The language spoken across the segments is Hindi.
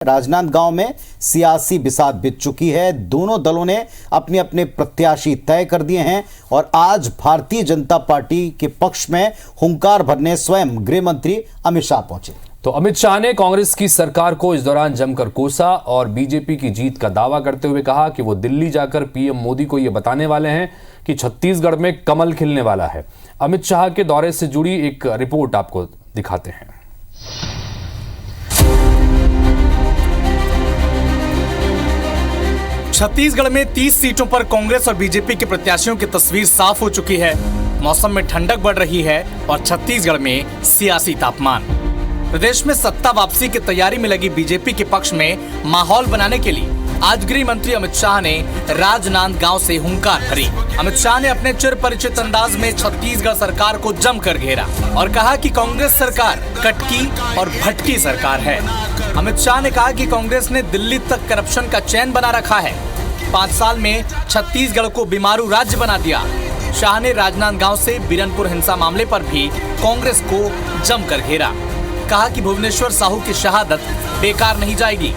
राजनांदगांव में सियासी बिसात बिछ चुकी है। दोनों दलों ने अपने अपने प्रत्याशी तय कर दिए हैं और आज भारतीय जनता पार्टी के पक्ष में हुंकार भरने स्वयं गृह मंत्री अमित शाह पहुंचे। तो अमित शाह ने कांग्रेस की सरकार को इस दौरान जमकर कोसा और बीजेपी की जीत का दावा करते हुए कहा कि वो दिल्ली जाकर पीएम मोदी को ये बताने वाले हैं कि छत्तीसगढ़ में कमल खिलने वाला है। अमित शाह के दौरे से जुड़ी एक रिपोर्ट आपको दिखाते हैं। छत्तीसगढ़ में 30 सीटों पर कांग्रेस और बीजेपी के प्रत्याशियों की तस्वीर साफ हो चुकी है। मौसम में ठंडक बढ़ रही है और छत्तीसगढ़ में सियासी तापमान। प्रदेश में सत्ता वापसी की तैयारी में लगी बीजेपी के पक्ष में माहौल बनाने के लिए आज गृह मंत्री अमित शाह ने राजनांदगांव से हुंकार भरी। अमित शाह ने अपने चिर परिचित अंदाज में छत्तीसगढ़ सरकार को जमकर घेरा और कहा कि कांग्रेस सरकार कटकी और भटकी सरकार है। अमित शाह ने कहा कि कांग्रेस ने दिल्ली तक करप्शन का चैन बना रखा है। 5 साल में छत्तीसगढ़ को बीमारू राज्य बना दिया। शाह ने राजनांदगांव से बिरनपुर हिंसा मामले पर भी कांग्रेस को जमकर घेरा। कहा कि भुवनेश्वर साहू की शहादत बेकार नहीं जाएगी।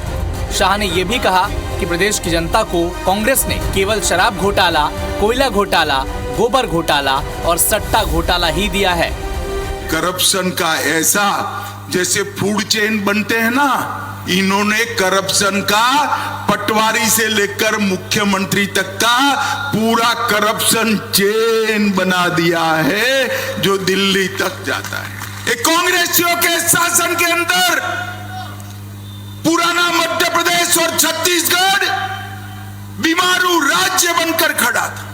शाह ने यह भी कहा कि प्रदेश की जनता को कांग्रेस ने केवल शराब घोटाला, कोयला घोटाला, गोबर घोटाला और सट्टा घोटाला ही दिया है। करप्शन का ऐसा जैसे फूड चेन बनते हैं ना, इन्होंने करप्शन का पटवारी से लेकर मुख्यमंत्री तक का पूरा करप्शन चेन बना दिया है जो दिल्ली तक जाता है। कांग्रेसियों के शासन के अंदर पुराना मध्य प्रदेश और छत्तीसगढ़ बीमारू राज्य बनकर खड़ा था।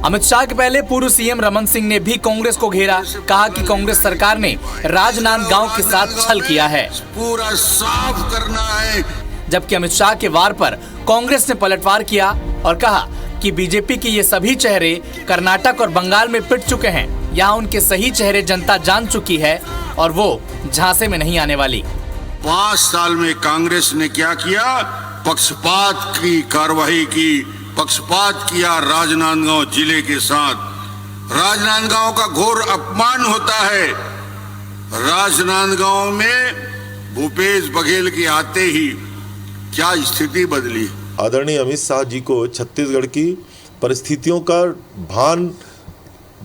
अमित शाह के पहले पूर्व सीएम रमन सिंह ने भी कांग्रेस को घेरा। कहा कि कांग्रेस सरकार ने राजनांदगांव के साथ छल किया है, पूरा साफ करना है। जबकि अमित शाह के वार पर कांग्रेस ने पलटवार किया और कहा कि बीजेपी के ये सभी चेहरे कर्नाटक और बंगाल में पिट चुके हैं। यहाँ उनके सही चेहरे जनता जान चुकी है और वो झांसे में नहीं आने वाली। 5 साल में कांग्रेस ने क्या किया? पक्षपात की कार्रवाई की, पक्षपात किया राजनांदगांव जिले के साथ। राजनांदगांव का घोर अपमान होता है। राजनांदगांव में भूपेश बघेल के आते ही क्या स्थिति बदली। आदरणीय अमित शाह जी को छत्तीसगढ़ की परिस्थितियों का भान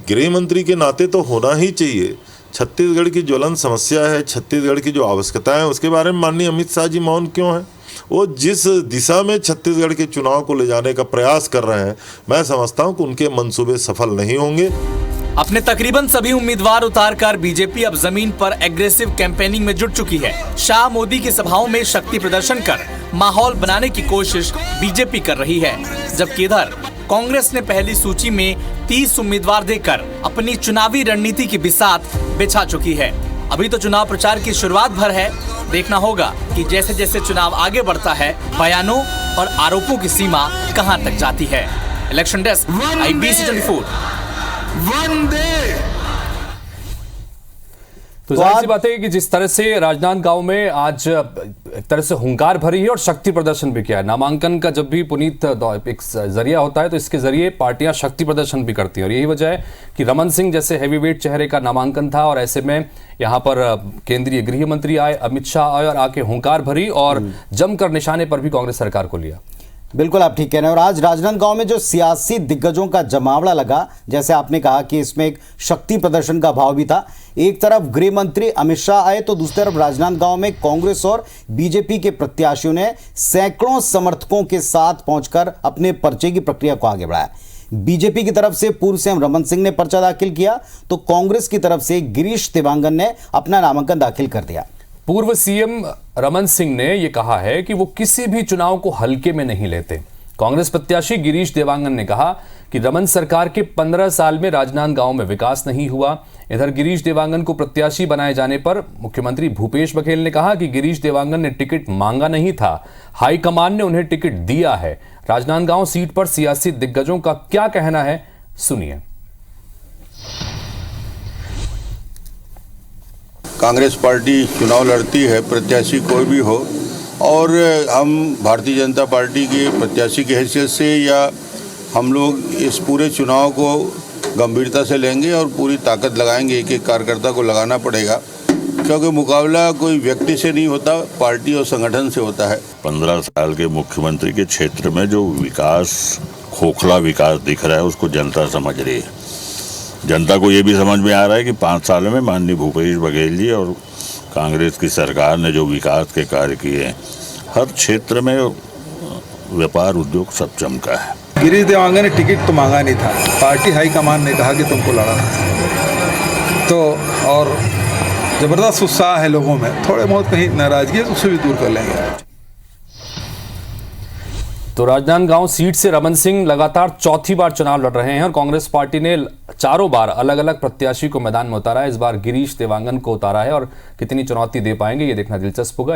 गृह मंत्री के नाते तो होना ही चाहिए। छत्तीसगढ़ की ज्वलन समस्या है, छत्तीसगढ़ की जो आवश्यकता है उसके बारे में माननीय अमित शाह जी मौन क्यों हैं? वो जिस दिशा में छत्तीसगढ़ के चुनाव को ले जाने का प्रयास कर रहे हैं, मैं समझता हूं कि उनके मंसूबे सफल नहीं होंगे। अपने तकरीबन सभी उम्मीदवार उतारकर बीजेपी अब जमीन पर एग्रेसिव कैंपेनिंग में जुट चुकी है। शाह मोदी की सभाओं में शक्ति प्रदर्शन कर माहौल बनाने की कोशिश बीजेपी कर रही है, जबकि इधर कांग्रेस ने पहली सूची में 30 उम्मीदवार देकर अपनी चुनावी रणनीति की बिसात बिछा चुकी है। अभी तो चुनाव प्रचार की शुरुआत भर है। देखना होगा कि जैसे जैसे चुनाव आगे बढ़ता है, बयानों और आरोपों की सीमा कहां तक जाती है। Election desk, IBC 24। तो जाहिर सी बात है कि जिस तरह से राजनांदगांव में आज एक तरह से हुंकार भरी है और शक्ति प्रदर्शन भी किया है। नामांकन का जब भी पुनीत एक जरिया होता है तो इसके जरिए पार्टियां शक्ति प्रदर्शन भी करती हैं और यही वजह है कि रमन सिंह जैसे हैवीवेट चेहरे का नामांकन था और ऐसे में यहां पर केंद्रीय गृह मंत्री आए, अमित शाह आए और आके हुंकार भरी और जमकर निशाने पर भी कांग्रेस सरकार को लिया। बिल्कुल आप ठीक कह रहे हैं। और आज राजनांदगांव में जो सियासी दिग्गजों का जमावड़ा लगा, जैसे आपने कहा कि इसमें एक शक्ति प्रदर्शन का भाव भी था। एक तरफ गृह मंत्री अमित शाह आए तो दूसरी तरफ राजनांदगांव में कांग्रेस और बीजेपी के प्रत्याशियों ने सैकड़ों समर्थकों के साथ पहुंचकर अपने पर्चे की प्रक्रिया को आगे बढ़ाया। बीजेपी की तरफ से पूर्व सीएम रमन सिंह ने पर्चा दाखिल किया तो कांग्रेस की तरफ से गिरीश देवांगन ने अपना नामांकन दाखिल कर दिया। पूर्व सीएम रमन सिंह ने यह कहा है कि वो किसी भी चुनाव को हल्के में नहीं लेते। कांग्रेस प्रत्याशी गिरीश देवांगन ने कहा कि रमन सरकार के 15 साल में राजनांदगांव में विकास नहीं हुआ। इधर गिरीश देवांगन को प्रत्याशी बनाए जाने पर मुख्यमंत्री भूपेश बघेल ने कहा कि गिरीश देवांगन ने टिकट मांगा नहीं था, हाईकमान ने उन्हें टिकट दिया है। राजनांदगांव सीट पर सियासी दिग्गजों का क्या कहना है, सुनिए। कांग्रेस पार्टी चुनाव लड़ती है, प्रत्याशी कोई भी हो, और हम भारतीय जनता पार्टी के प्रत्याशी की हैसियत से या हम लोग इस पूरे चुनाव को गंभीरता से लेंगे और पूरी ताकत लगाएंगे। एक एक कार्यकर्ता को लगाना पड़ेगा। क्योंकि मुकाबला कोई व्यक्ति से नहीं होता, पार्टी और संगठन से होता है। 15 साल के मुख्यमंत्री के क्षेत्र में जो विकास, खोखला विकास दिख रहा है, उसको जनता समझ रही है। जनता को ये भी समझ में आ रहा है कि 5 सालों में माननीय भूपेश बघेल जी और कांग्रेस की सरकार ने जो विकास के कार्य किए हैं, हर क्षेत्र में व्यापार उद्योग सब चमका है। गिरीश देवांगन ने टिकट तो मांगा नहीं था, पार्टी हाईकमान ने कहा कि तुमको लड़ाना है, तो और ज़बरदस्त उत्साह है लोगों में। थोड़े बहुत कहीं नाराजगी है तो उसे भी दूर कर लेंगे। तो राजनांदगांव सीट से रमन सिंह लगातार चौथी बार चुनाव लड़ रहे हैं और कांग्रेस पार्टी ने चारों बार अलग अलग प्रत्याशी को मैदान में उतारा है। इस बार गिरीश देवांगन को उतारा है और कितनी चुनौती दे पाएंगे ये देखना दिलचस्प होगा।